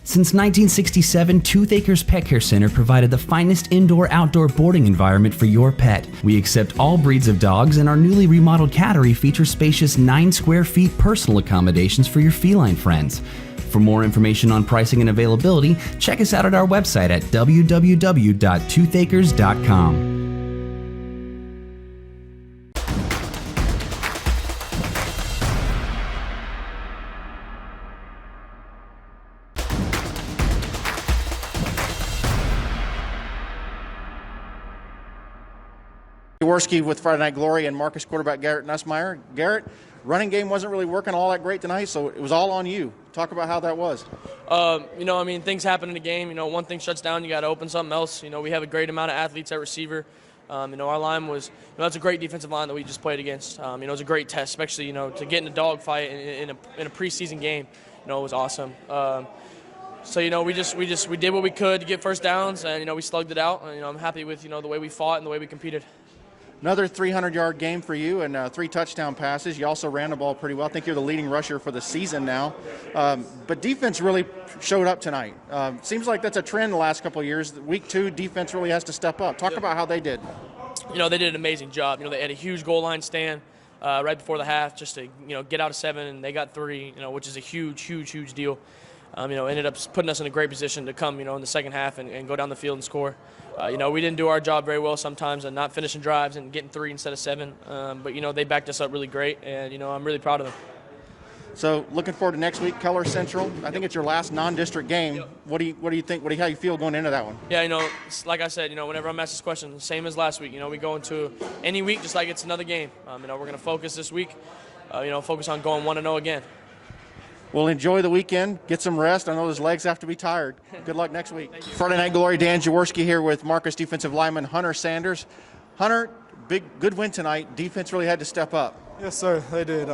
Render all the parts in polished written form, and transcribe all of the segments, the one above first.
Since 1967, Tooth Acres Pet Care Center provided the finest indoor-outdoor boarding environment for your pet. We accept all breeds of dogs, and our newly remodeled cattery features spacious 9 square feet personal accommodations for your feline friends. For more information on pricing and availability, check us out at our website at www.toothacres.com. Jaworski with Friday Night Glory and Marcus quarterback Garrett Nussmeier. Garrett, running game wasn't really working all that great tonight, so it was all on you. Talk about how that was. Things happen in the game. One thing shuts down, you got to open something else. We have a great amount of athletes at receiver. Our line was, that's a great defensive line that we just played against. It was a great test, especially, to get in a dogfight in a preseason game. It was awesome. We did what we could to get first downs, and, we slugged it out. And, I'm happy with, the way we fought and the way we competed. Another 300-yard game for you and 3 touchdown passes. You also ran the ball pretty well. I think you're the leading rusher for the season now. But defense really showed up tonight. Seems like that's a trend the last couple of years. Week 2, defense really has to step up. Talk about how they did. They did an amazing job. They had a huge goal line stand right before the half just to, get out of 7, and they got 3, which is a huge deal. Ended up putting us in a great position to come, in the second half and go down the field and score. We didn't do our job very well sometimes and not finishing drives and getting 3 instead of 7. But they backed us up really great, and, I'm really proud of them. So looking forward to next week, Keller Central. I think it's your last non-district game. Yep. What do you think? How you feel going into that one? Yeah, like I said, whenever I'm asked this question, same as last week. We go into any week just like it's another game. We're going to focus this week, focus on going 1-0 again. Well, enjoy the weekend. Get some rest. I know those legs have to be tired. Good luck next week. Friday Night Glory, Dan Jaworski here with Marcus defensive lineman Hunter Sanders. Hunter, good win tonight. Defense really had to step up. Yes, sir, they did.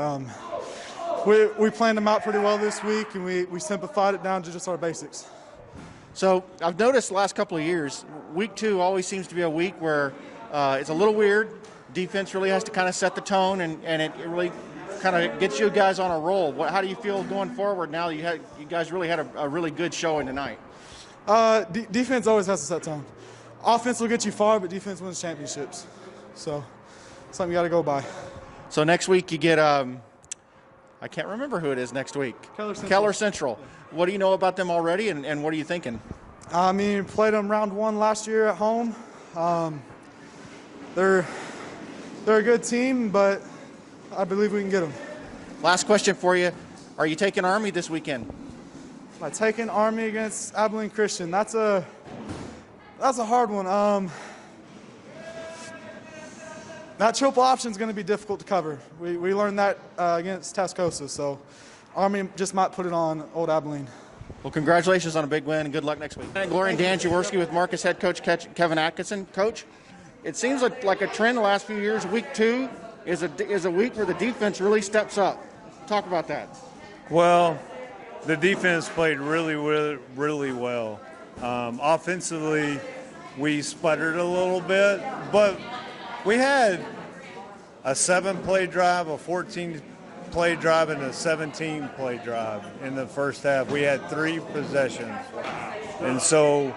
We planned them out pretty well this week, and we simplified it down to just our basics. So I've noticed the last couple of years, week 2 always seems to be a week where it's a little weird. Defense really has to kind of set the tone, and it really kind of gets you guys on a roll. How do you feel going forward now? You guys really had a really good showing tonight. Defense always has to set tone. Offense will get you far, but defense wins championships. So something you got to go by. So next week you get I can't remember who it is next week. Keller Central. What do you know about them already, and what are you thinking? Played them round 1 last year at home. They're a good team, but I believe we can get them. Last question for you. Are you taking Army this weekend? Am I taking Army against Abilene Christian? That's a hard one. That triple option is going to be difficult to cover. We learned that against Tascosa, so Army just might put it on old Abilene. Well, congratulations on a big win, and good luck next week. Glory and Dan Jaworski with Marcus head coach Kevin Atkinson. Coach, it seems like a trend the last few years. Week 2 is a week where the defense really steps up. Talk about that. Well, the defense played really well. Offensively, we sputtered a little bit, but we had a 7-play drive, a 14-play drive, and a 17-play drive in the first half. We had 3 possessions. And so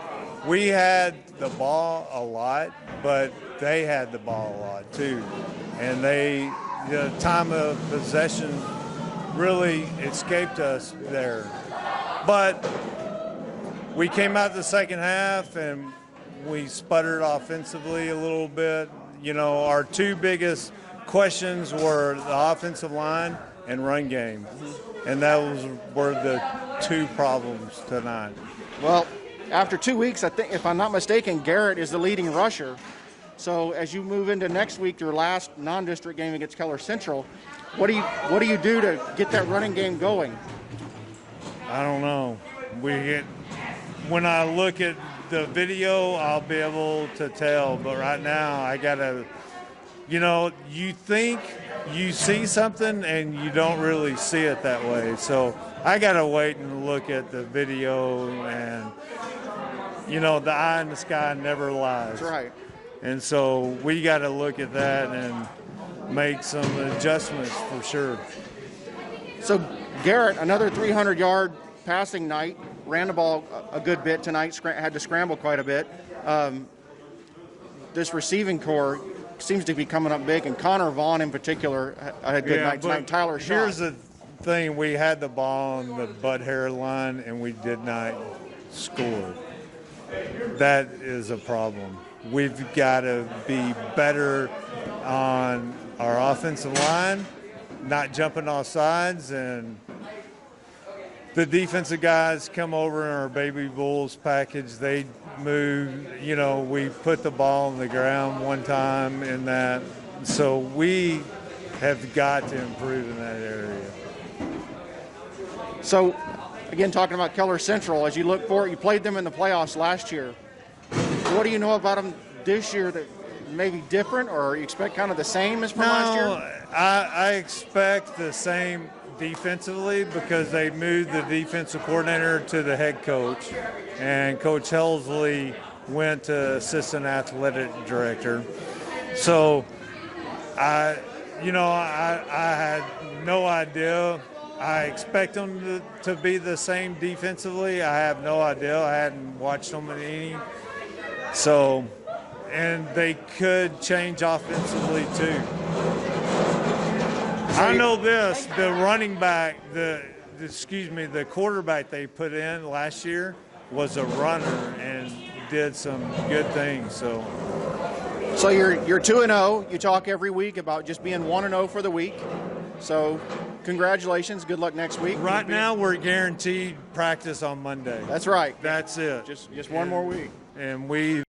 we had the ball a lot, but they had the ball a lot too. And the time of possession really escaped us there. But we came out the second half and we sputtered offensively a little bit. Our 2 biggest questions were the offensive line and run game. And were the 2 problems tonight. Well, after 2 weeks, I think, if I'm not mistaken, Garrett is the leading rusher. So as you move into next week, your last non-district game against Keller Central, what do you do to get that running game going? I don't know. When I look at the video, I'll be able to tell. But right now, I gotta. You think you see something and you don't really see it that way. So I gotta wait and look at the video, and the eye in the sky never lies. That's right. And so we got to look at that and make some adjustments for sure. So Garrett, another 300-yard passing night. ran the ball a good bit tonight, had to scramble quite a bit. This receiving core seems to be coming up big, and Connor Vaughn in particular had a good night tonight. And Tyler Shaw. Here's the thing. We had the ball on the butt hair line, and we did not score. That is a problem. We've got to be better on our offensive line, not jumping off sides, and the defensive guys come over in our Baby Bulls package. They move, we put the ball on the ground one time in that. So we have got to improve in that area. So, again, talking about Keller Central, as you look forward, you played them in the playoffs last year. What do you know about them this year that may be different, or you expect kind of the same as from last year? I expect the same defensively because they moved the defensive coordinator to the head coach, and Coach Helsley went to assistant athletic director. So I had no idea. I expect them to be the same defensively. I have no idea. I hadn't watched them in any. So, and they could change offensively too. I know this, the running back, the quarterback they put in last year was a runner and did some good things. So you're 2-0. You talk every week about just being 1-0 for the week. So congratulations. Good luck next week. Right now we're guaranteed practice on Monday. That's right. That's it. Just one more week. And we